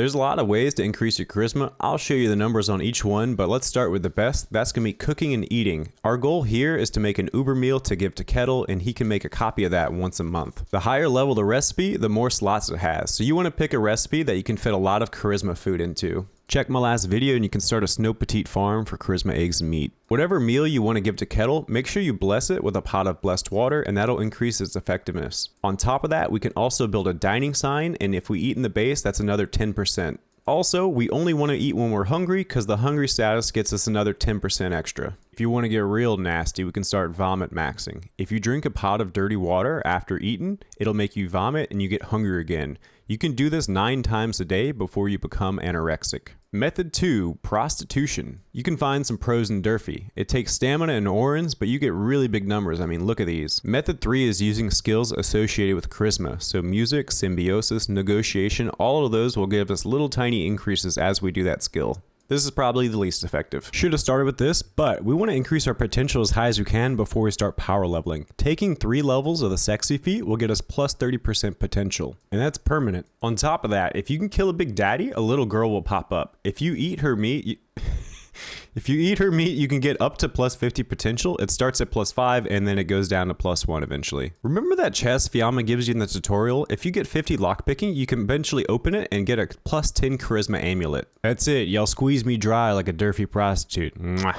There's a lot of ways to increase your charisma. I'll show you the numbers on each one, but let's start with the best. That's going to be cooking and eating. Our goal here is to make an Uber meal to give to Kettle, and he can make a copy of that once a month. The higher level the recipe, the more slots it has. So you want to pick a recipe that you can fit a lot of charisma food into. Check my last video and you can start a Snow Petite farm for charisma eggs and meat. Whatever meal you want to give to Kettle, make sure you bless it with a pot of blessed water, and that'll increase its effectiveness. On top of that, we can also build a dining sign, and if we eat in the base, that's another 10%. Also, we only want to eat when we're hungry because the hungry status gets us another 10% extra. If you want to get real nasty, we can start vomit maxing. If you drink a pot of dirty water after eating, it'll make you vomit and you get hungry again. You can do this 9 times a day before you become anorexic. Method 2, prostitution. You can find some pros in Durfee. It takes stamina and orans, but you get really big numbers. I mean, look at these. Method 3 is using skills associated with charisma. So music, symbiosis, negotiation, all of those will give us little tiny increases as we do that skill. This is probably the least effective. Should have started with this, but we want to increase our potential as high as we can before we start power leveling. Taking 3 levels of the sexy feat will get us plus 30% potential, and that's permanent. On top of that, if you can kill a big daddy, a little girl will pop up. If you eat her meat, you can get up to plus 50 potential. It starts at plus 5 and then it goes down to plus 1 eventually. Remember that chest Fiamma gives you in the tutorial? If you get 50 lockpicking, you can eventually open it and get a plus 10 charisma amulet. That's it. Y'all squeeze me dry like a Durfee prostitute. Mwah.